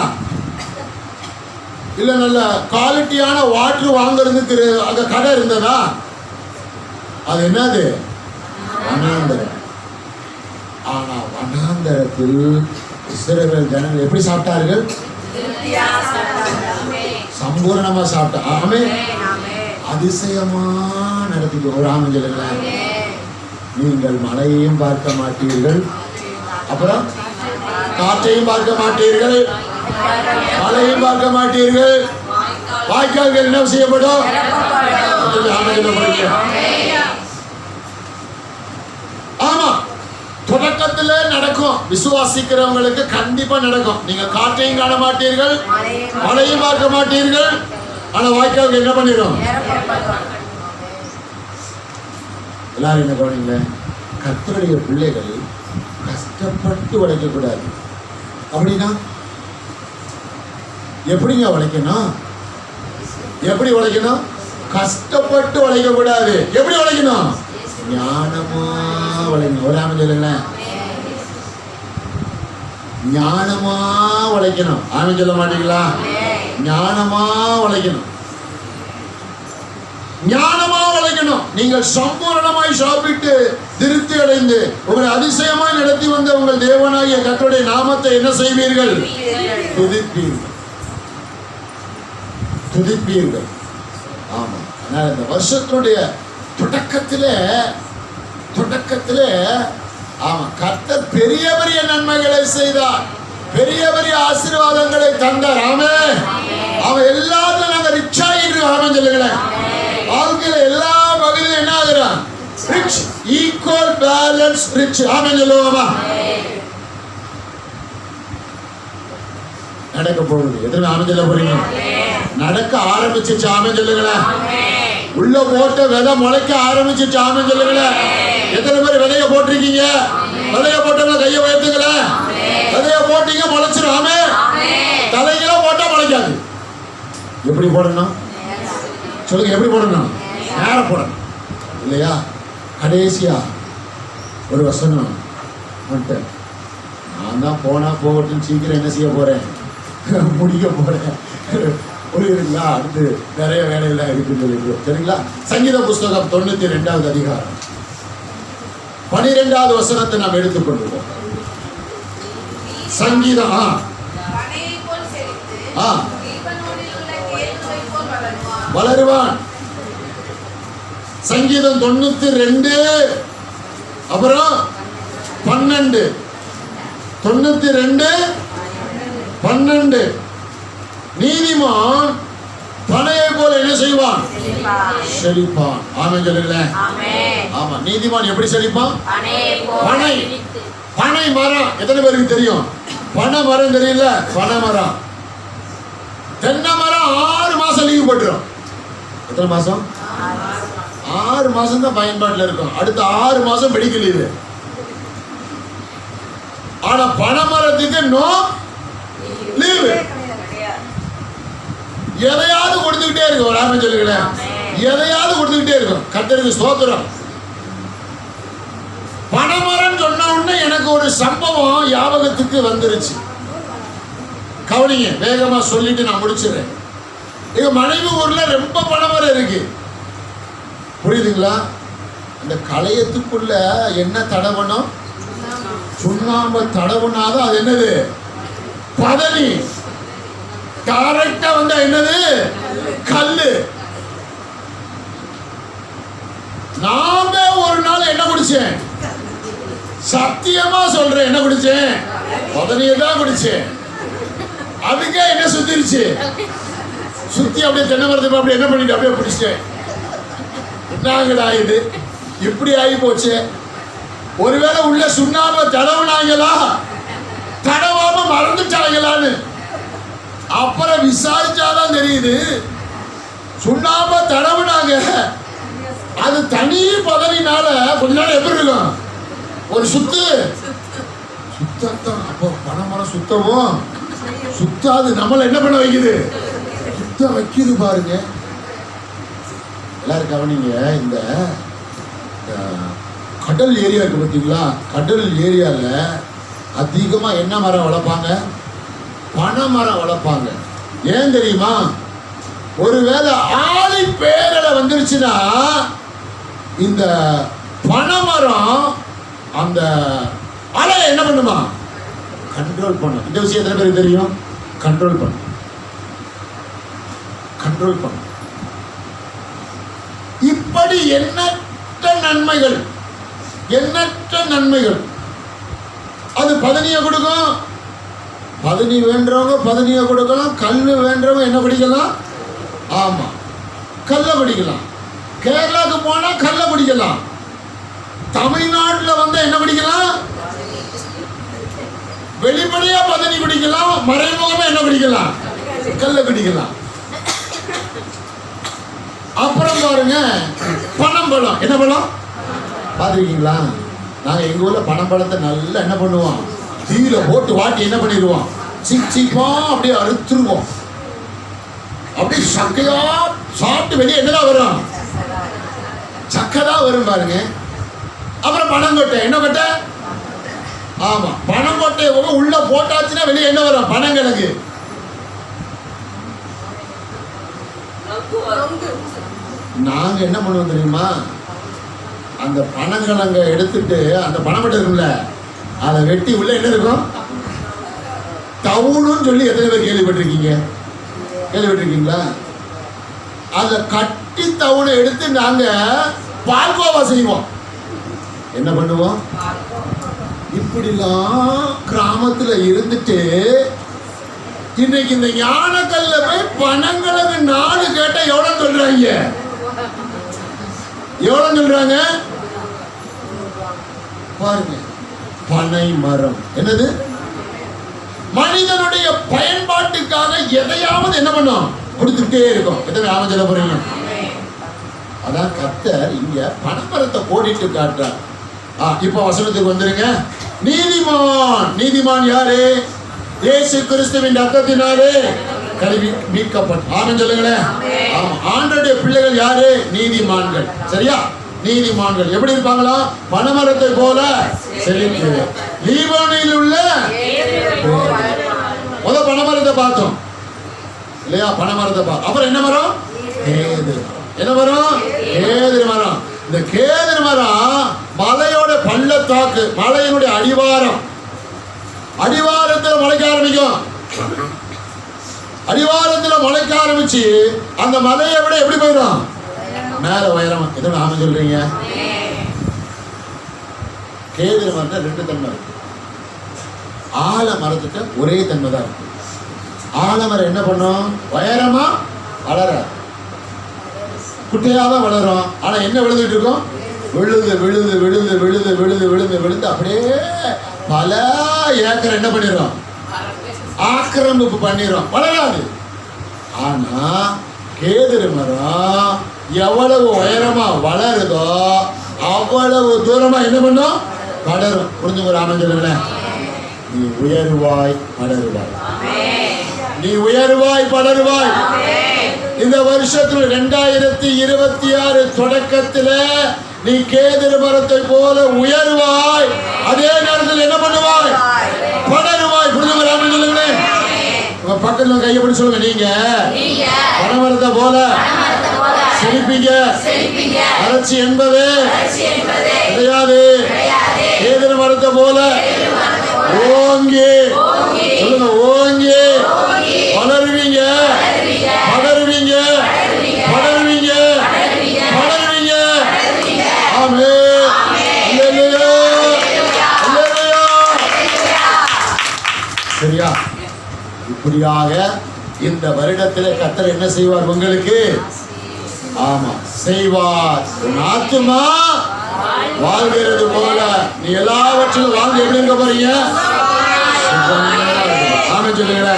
இல்ல நல்ல குவாலிட்டியான வாட்டர் வாங்குறதுக்கு அந்த கடை இருந்ததா? அது என்னது? வனாந்தரம். ஆனா வனாந்தரத்தில் இஸ்ரவேல் ஜனங்கள் எப்படி சாப்பிட்டார்கள்? சம்பூர்ணமா சாப்பிட்டா. ஆமென். அதிசயமா நடத்திட்டு ஒரு ஆமென் சொல்லுங்க. நீங்கள் மழையையும் பார்க்க மாட்டீர்கள், அப்புறம் காற்றையும் பார்க்க மாட்டீர்கள், மழையும் பார்க்க மாட்டீர்கள். வாய்க்கால்கள் என்ன செய்யப்படும்? ஆமா, தொடக்கத்துல நடக்கும். விசுவாசிக்கிறவங்களுக்கு கண்டிப்பா நடக்கும். நீங்க காற்றையும் காண மாட்டீர்கள், மழையும் பார்க்க மாட்டீர்கள், ஆனா வாய்க்கால்கள் என்ன பண்ணிடும்? எல்லாரும் என்ன கவனிங்க. கர்த்தருடைய பிள்ளைகள் கஷ்டப்பட்டு உழைக்க கூடாது. அப்படின்னா எப்படிங்க உழைக்கணும்? எப்படி உழைக்கணும்? கஷ்டப்பட்டு உழைக்க கூடாது. எப்படி உழைக்கணும்? ஞானமா உழைக்கணும். ஒரு ஆமென் சொல்லுங்க. ஞானமா உழைக்கணும். ஆமென் சொல்ல மாட்டீங்களா? ஞானமா உழைக்கணும். ஞானமா உழைக்கணும். நீங்கள் சம்பூரணமாய் சாப்பிட்டு திருப்தி அடைந்து உங்களை அதிசயமாய் நடத்தி வந்த உங்கள் தேவனாகிய கர்த்தருடைய நாமத்தை என்ன செய்வீர்கள்? துதிப்பீர்கள். துதிப்பீர்கள். ஆமா. அதனால இந்த வருஷத்தினுடைய தொடக்கத்திலே ஆமா, கர்த்தர் பெரிய பெரிய நன்மைகளை செய்தார். பெரிய பெரிய ஆசீர்வாதங்களை தந்தார். ஆமென். அவன் எல்லாத்தையும் நாங்க ரிச் ஆகிட்டு ஆமென் சொல்லுங்களேன். வாழ்க்கையில எல்லா வகையிலும் என்ன ஆகுறான்? Rich, equal balance rich. Amen சொல்லுவோமா? நடக்க போகுது. எத்தனை ஆமென் சொல்ல போறீங்க? நடக்க ஆரம்பிச்சிச்சு. ஆமென் சொல்லுங்களேன். உள்ள போட்ட விதை முளைக்க ஆரம்பிச்சிச்சு. ஆமென் சொல்லுங்களேன். எத்தனை பேர் விதைய போட்டிருக்கீங்க? விதைய போட்டவங்க கையை உயர்த்துங்களேன். விதைய போட்டீங்க, முளைச்சிடும். ஆமென். தலைகள போட்டா முளைக்காது. எப்படி போடணும் சொல்லுங்க? எப்படி போடணும்? நேர போடணும் இல்லையா? கடைசியா ஒரு வசனம் வந்துட்டேன். நான் தான் போனா போகட்டும், சீக்கிரம் என்ன செய்ய போறேன்? முடிக்க போறேன். புரியுதுங்களா? அடுத்து நிறைய வேலையெல்லாம் இருக்குன்னு சொல்லிட்டு சரிங்களா? சங்கீத புஸ்தகம் 92வது அதிகாரம் 12வது வசனத்தை நாம் எடுத்துக்கொள்வோம். சங்கீதம் வளருவான். சங்கீதம் 92 அப்புறம் 12. 92 12. நீதிமான் பனையை போல என்ன செய்வான்? செழிப்பான். ஆமென் சொல்லுங்களேன். ஆமா, நீதிமான் எப்படி செழிப்பான்? பனை. பனை மரம் எத்தனை பேருக்கு தெரியும்? பனை மரம் தெரியல? பனை மரம். தென்னை மரம் 6 மாசம் லீவு போட்டுரும். எத்தனை மாசம்? 6 மாசம் தான் பயன்பாட்டில் இருக்கும். அடுத்த 6 மாசம் மெடிக்கல் லீவு. ஆனா பனை மரத்துக்கு நோ லீவு. எதையாவது கொடுத்துக்கிட்டே இருக்கும். ராமன் சொல்லுங்களேன். எதையாவது கொடுத்துக்கிட்டே இருக்கும். கர்த்தருக்கு ஸ்தோத்திரம். பனைமரம் சொன்ன உடனே எனக்கு ஒரு சம்பவம் ஞாபகத்துக்கு வந்துருச்சு. கவனிங்க, வேகமா சொல்லிட்டு நான் முடிச்சிடுறேன். எங்க மனைவி ஊர்ல ரொம்ப பனைமரம் இருக்கு. புரியுதுங்களா? அந்த களையத்துக்குள்ள என்ன தடவணும்? சுண்ணாம்பு தடவுனாதான் அது என்னது? பதனி. கரெக்டா வந்தா என்னது? கல்லு. நாம ஒரு நாள் என்ன குடிச்சேன்? சத்தியமா சொல்றேன், என்ன குடிச்சேன்? பதனியை தான் குடிச்சேன். அதுக்கே என்ன சுத்திருச்சு? சுத்தி அப்படியே தென்னை மரத்துக்கு அப்படியே என்ன பண்ணிட்டு அப்படியே பிடிச்சிட்டேன். என்னங்கடா இது இப்படி ஆகி போச்சு? ஒருவேளை உள்ள சுண்ணாம்பு தடவுனாங்களா, தடவாம மறந்துட்டாங்களான்னு அப்புறம் விசாரிச்சாதான் தெரியுது. சுண்ணாம்பு தடவுனாங்க. அது தனி பதவினால கொஞ்ச நாள் எப்படி இருக்கும்? ஒரு சுத்து சுத்தத்தான். அப்போ பனைமரம் சுத்தமும் சுத்தாது. நம்மள என்ன பண்ண வைக்குது? சுத்த வைக்குது. பாருங்க எல்லாரும் கவனிங்க. இந்த கடல் ஏரியா இருக்கு பார்த்தீங்களா? கடல் ஏரியால அதிகமா என்ன மரம் வளர்ப்பாங்க? பனை மரம் வளர்ப்பாங்க. ஏன் தெரியுமா? ஒருவேளை ஆளி பேரல வந்துருச்சுன்னா இந்த பனைமரம் அந்த அலையை என்ன பண்ணுமா? கண்ட்ரோல் பண்ணும். இந்த விஷயம் எத்தனை பேருக்கு தெரியும்? கண்ட்ரோல் பண்ணும். கண்ட்ரோல் பண்ணும். இப்படி எண்ணற்ற நன்மைகள், எண்ணற்ற நன்மைகள். அது பதனியை கொடுக்கும். பதனி வேண்டவங்க பதனியை கொடுக்கலாம். கல்லு வேண்டவங்க என்ன குடிக்கலாம்? ஆமா, கல்ல குடிக்கலாம். கேரளாவுக்கு போனா கல்ல குடிக்கலாம். தமிழ்நாட்டில் வந்து என்ன குடிக்கலாம்? வெளிப்படையா பதனி குடிக்கலாம். மறைமுகமா என்ன குடிக்கலாம்? கல்ல குடிக்கலாம். அப்புறம் பாருங்க, பனம்பழம். என்ன பழம் பாத்துருக்கீங்களா? நாங்க எங்க ஊர்ல பனம்பழத்தை நல்லா என்ன பண்ணுவோம்? தீயில போட்டு வாட்டி என்ன பண்ணிடுவோம்? சிப்பா அப்படியே அறுத்துருவோம். அப்படியே சக்கையா சாப்பிட்டு வெளியே என்னதான் வரும்? சக்கை தான் வரும் பாருங்க. அப்புறம் பனங்கொட்டை. என்ன கொட்டை? ஆமா, பனங்கொட்டையை உள்ள போட்டாச்சுன்னா வெளியே என்ன வரும்? பனங்கிழங்கு. நாங்க என்ன பண்ணுவோம் தெரியுமா? அந்த பனங்கிழங்க எடுத்துட்டு அந்த பனங்கொட்டை இருக்கும்ல, அதை வெட்டி உள்ள என்ன இருக்கும்? தவுணுன்னு சொல்லி எத்தனை பேர் கேள்விப்பட்டிருக்கீங்க? கேள்விப்பட்டிருக்கீங்களா? அதை கட்டி தவுனை எடுத்து நாங்க பால்கோவா செய்வோம். என்ன பண்ணுவோம்? இப்படிலாம் கிராமத்துல இருந்துட்டு இன்னைக்கு இந்த ஞானக்கல்ல போய் பனங்கிழங்கு 4 கேட்டா எவ்வளவு சொல்றாங்க? எவ்வளவு சொல்றாங்க பாருங்க. பனை மரம் என்னது? மனிதனுடைய பயன்பாட்டுக்காக எதையாவது என்ன பண்ணும்? கொடுத்துட்டே இருக்கும். எத்தனை ஆம சொல்ல போறீங்க? அதான் கர்த்தர் இங்க பனைமரத்தை போடிட்டு காட்டுறார். இப்ப வசனத்துக்கு வந்துருங்க. நீதிமான். நீதிமான் யாரு? இயேசு கிறிஸ்துவின் ரத்தத்தினாலே கழுவி மீட்கப்பட்ட. ஆமென் சொல்லுங்களேன். ஆமா, ஆண்டவருடைய பிள்ளைகள் யாரு? நீதிமான்கள். சரியா? நீதிமான்கள் எப்படி இருப்பாங்களா? பனைமரத்தை போல செழிப்பு. லீபனோனில் உள்ள பனைமரத்தை பார்த்தோம் இல்லையா? பனைமரத்தை பார்த்தோம். அப்புறம் என்ன மரம்? கேதுரு. என்ன மரம்? கேதுரு மரம். இந்த கேதுரு மரம் மலையோட பள்ளத்தாக்கு, மலையினுடைய அடிவாரம். அடிவாரத்தில் முளைக்க ஆரம்பிக்கும். அடிவாரத்தில் முளைக்க ஆரம்பிச்சு அந்த மலையை விட எப்படி போயிடும்? மேல உயரம். எதோ நாம சொல்றீங்க? கேதுரு மரத்துல 2 தன்மை இருக்கு. ஆல மரத்துக்கு ஒரே தன்மை தான் இருக்கு. ஆலமரம் என்ன பண்ணும்? உயரமா வளர, குட்டையாதான் வளரும். ஆனா என்ன விழுந்துட்டு இருக்கும்? விழுது விழுது விழுது விழுது விழுது விழுது விழுந்து அப்படியே பல ஏக்கர் என்ன பண்ணிடும்? ஆக்கிரமிப்பு பண்ணிடும். வளராது. ஆனா கேதுரு மரம் எவ்வளவு உயரமா வளருதோ அவ்வளவு தூரமா என்ன பண்ணும்? படரும். புரிஞ்சு ஒரு ஆமஞ்சல்களேன். நீ உயர்வாய் படருவாய். நீ உயர்வாய் படருவாய். இந்த வருஷத்துல 2026 தொடக்கத்துல நீ கேதுரு மரத்தை போல உயர்வாய். அதே நேரத்தில் என்ன பண்ணுவாய்? படருவாய். புரிஞ்சு ஒரு ஆமஞ்சல்களே. உங்க பக்கத்துல கையை பிடிச்சு சொல்லுங்க. நீங்க பனைமரத்தை போல செழிப்பீங்க. வறட்சி என்பது கிடையாது. கேதுரு மரத்தை போல ஓங்கி சொல்லுங்க. ஓங்கி வளருவீங்க. படருவீங்க. படருவீங்க. படருவீங்க. ஆமென். அல்லேலூயா. அல்லேலூயா. சரியா? இப்படியாக இந்த வருடத்திலே கர்த்தர் என்ன செய்வார் உங்களுக்கு? ஆமா, செய்வார். ஆத்துமா வாழ்கிறது போல நீ எல்லாவற்றிலும் வாழ்ந்து எப்படி இருக்க போறீங்க? ஆமென் சொல்லுங்க.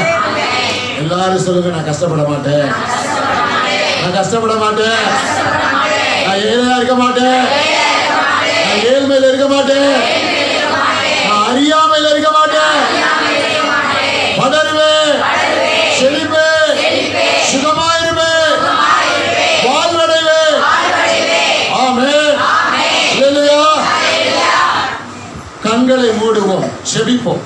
எல்லாரும் சொல்லுங்க. நான் கஷ்டப்பட மாட்டேன். நான் கஷ்டப்பட மாட்டேன். நான் ஏழையா இருக்க மாட்டேன். நான் ஏழ்மையில இருக்க மாட்டேன். நான் அறியாமையில இருக்க மாட்டேன். படருவேன். செழிப்பேன். சுகமாயிருவேன். வாழ்வடைவேன். ஆமென். அல்லேலூயா. கண்களை மூடுவோம், செபிப்போம்.